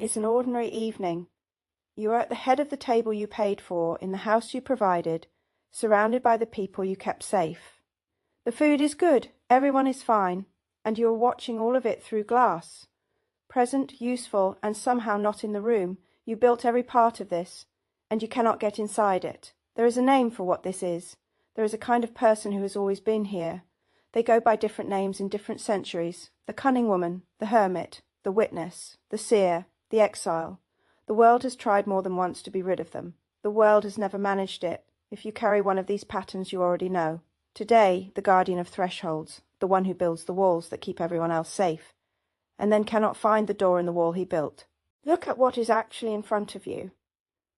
It's an ordinary evening. You are at the head of the table you paid for, in the house you provided, surrounded by the people you kept safe. The food is good, everyone is fine, and you are watching all of it through glass. Present, useful, and somehow not in the room, you built every part of this, and you cannot get inside it. There is a name for what this is. There is a kind of person who has always been here. They go by different names in different centuries: the cunning woman, the hermit, the witness, the seer, the exile. The world has tried more than once to be rid of them. The world has never managed it. If you carry one of these patterns, you already know. Today, the guardian of thresholds, the one who builds the walls that keep everyone else safe, and then cannot find the door in the wall he built. Look at what is actually in front of you.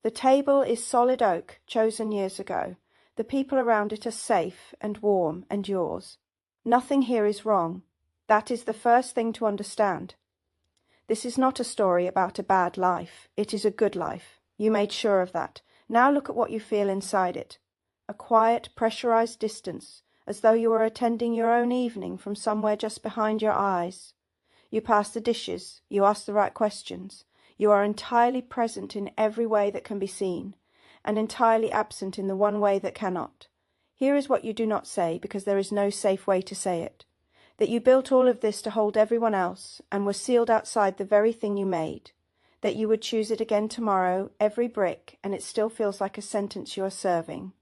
The table is solid oak, chosen years ago. The people around it are safe and warm and yours. Nothing here is wrong. That is the first thing to understand. This is not a story about a bad life. It is a good life. You made sure of that. Now look at what you feel inside it. A quiet, pressurized distance, as though you were attending your own evening from somewhere just behind your eyes. You pass the dishes. You ask the right questions. You are entirely present in every way that can be seen, and entirely absent in the one way that cannot. Here is what you do not say, because there is no safe way to say it: that you built all of this to hold everyone else, and were sealed outside the very thing you made, that you would choose it again tomorrow, every brick, and it still feels like a sentence you are serving.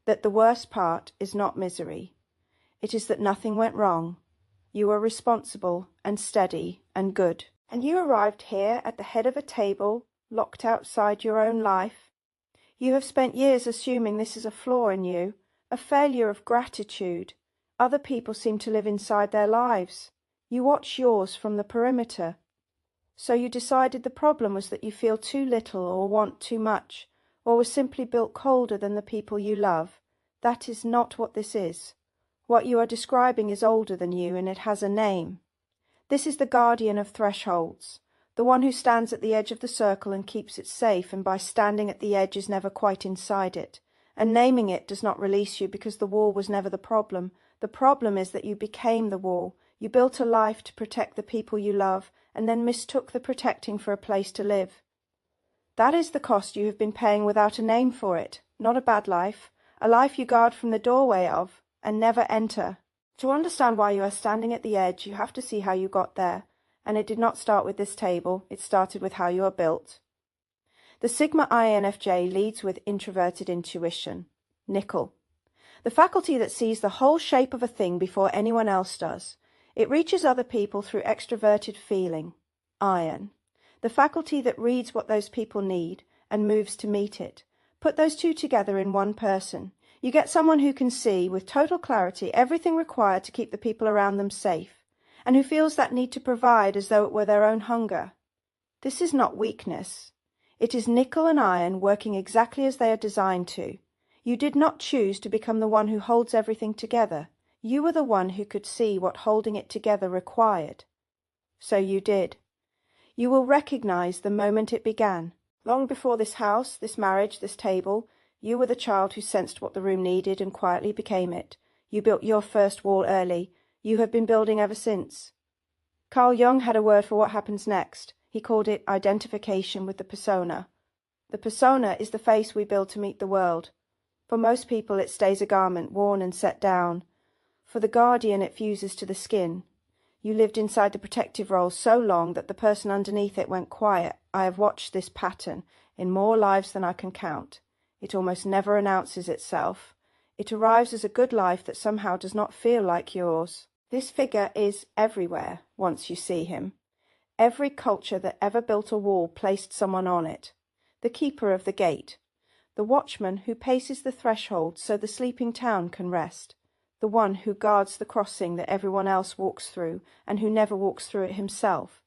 That the worst part is not misery. It is that nothing went wrong. You were responsible and steady and good. And you arrived here at the head of a table, locked outside your own life. You have spent years assuming this is a flaw in you, a failure of gratitude. Other people seem to live inside their lives. You watch yours from the perimeter. So you decided the problem was that you feel too little or want too much, or were simply built colder than the people you love. That is not what this is. What you are describing is older than you, and it has a name. This is the guardian of thresholds, the one who stands at the edge of the circle and keeps it safe, and by standing at the edge is never quite inside it. And naming it does not release you, because the wall was never the problem. The problem is that you became the wall. You built a life to protect the people you love, and then mistook the protecting for a place to live. That is the cost you have been paying without a name for it. Not a bad life. A life you guard from the doorway of, and never enter. To understand why you are standing at the edge, you have to see how you got there. And it did not start with this table. It started with how you are built. The Sigma INFJ leads with introverted intuition. Nickel. The faculty that sees the whole shape of a thing before anyone else does. It reaches other people through extroverted feeling. Iron. The faculty that reads what those people need and moves to meet it. Put those two together in one person. You get someone who can see, with total clarity, everything required to keep the people around them safe, and who feels that need to provide as though it were their own hunger. This is not weakness. It is nickel and iron working exactly as they are designed to. You did not choose to become the one who holds everything together. You were the one who could see what holding it together required. So you did. You will recognize the moment it began. Long before this house, this marriage, this table, you were the child who sensed what the room needed and quietly became it. You built your first wall early. You have been building ever since. Carl Jung had a word for what happens next. He called it identification with the persona. The persona is the face we build to meet the world. For most people it stays a garment, worn and set down. For the guardian it fuses to the skin. You lived inside the protective role so long that the person underneath it went quiet. I have watched this pattern in more lives than I can count. It almost never announces itself. It arrives as a good life that somehow does not feel like yours. This figure is everywhere once you see him. Every culture that ever built a wall placed someone on it. The keeper of the gate. The watchman who paces the threshold so the sleeping town can rest. The one who guards the crossing that everyone else walks through, and who never walks through it himself.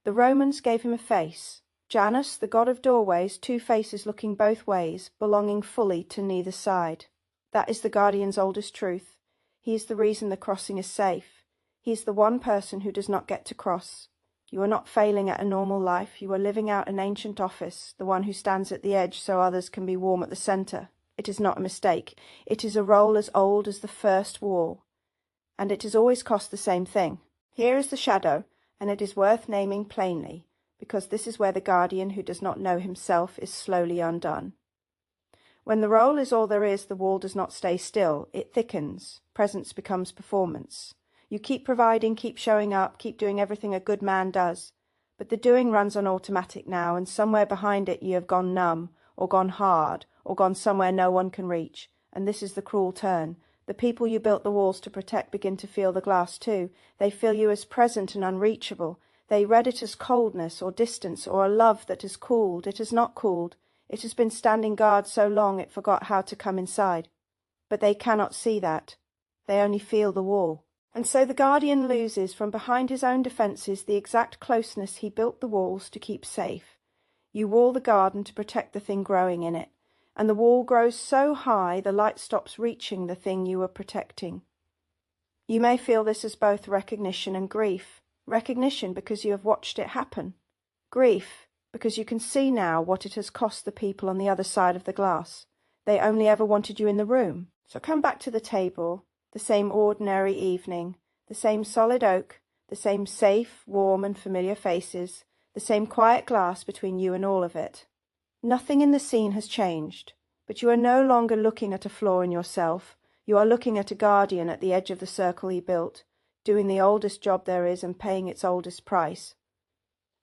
The Romans gave him a face. Janus, the god of doorways, two faces looking both ways, belonging fully to neither side. That is the guardian's oldest truth. He is the reason the crossing is safe. He is the one person who does not get to cross. You are not failing at a normal life. You are living out an ancient office, the one who stands at the edge so others can be warm at the centre. It is not a mistake. It is a role as old as the first wall. And it has always cost the same thing. Here is the shadow, and it is worth naming plainly. because this is where the guardian who does not know himself is slowly undone. When the role is all there is, the wall does not stay still. It thickens. Presence becomes performance. You keep providing, keep showing up, keep doing everything a good man does. But the doing runs on automatic now, and somewhere behind it you have gone numb, or gone hard, or gone somewhere no one can reach. And this is the cruel turn. The people you built the walls to protect begin to feel the glass too. They feel you as present and unreachable. They read it as coldness or distance or a love that has cooled. It has not cooled. It has been standing guard so long it forgot how to come inside. But they cannot see that. They only feel the wall. And so the guardian loses from behind his own defences the exact closeness he built the walls to keep safe. You wall the garden to protect the thing growing in it, and the wall grows so high the light stops reaching the thing you were protecting. You may feel this as both recognition and grief. Recognition because you have watched it happen. Grief because you can see now what it has cost the people on the other side of the glass. They only ever wanted you in the room. So come back to the table, the same ordinary evening, the same solid oak, the same safe, warm and familiar faces, the same quiet glass between you and all of it. Nothing in the scene has changed, but you are no longer looking at a flaw in yourself. You are looking at a guardian at the edge of the circle he built, doing the oldest job there is and paying its oldest price.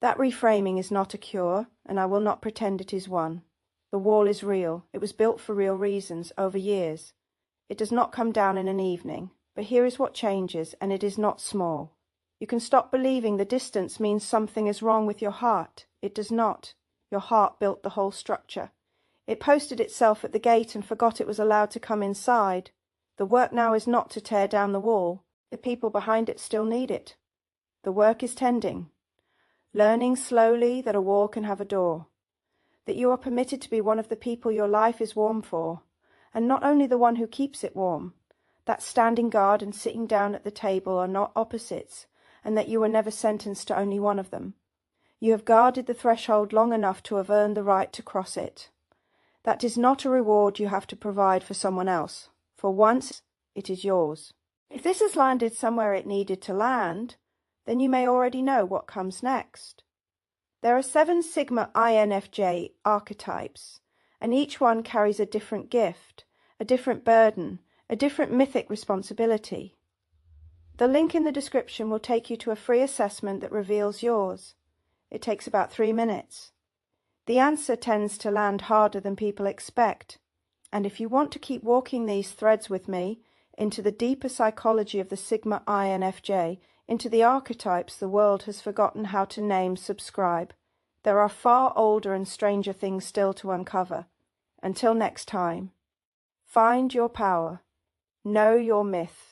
That reframing is not a cure, and I will not pretend it is one. The wall is real. It was built for real reasons, over years. It does not come down in an evening, but here is what changes, and it is not small. You can stop believing the distance means something is wrong with your heart. It does not. Your heart built the whole structure. It posted itself at the gate and forgot it was allowed to come inside. The work now is not to tear down the wall. The people behind it still need it. The work is tending. Learning slowly that a wall can have a door. That you are permitted to be one of the people your life is warm for, and not only the one who keeps it warm. That standing guard and sitting down at the table are not opposites, and that you were never sentenced to only one of them. You have guarded the threshold long enough to have earned the right to cross it. That is not a reward you have to provide for someone else. For once, it is yours. If this has landed somewhere it needed to land, then you may already know what comes next. There are 7 Sigma INFJ archetypes, and each one carries a different gift, a different burden, a different mythic responsibility. The link in the description will take you to a free assessment that reveals yours. It takes about 3 minutes. The answer tends to land harder than people expect, and if you want to keep walking these threads with me into the deeper psychology of the Sigma INFJ, into the archetypes the world has forgotten how to name, subscribe. There are far older and stranger things still to uncover. Until next time, find your power, know your myth.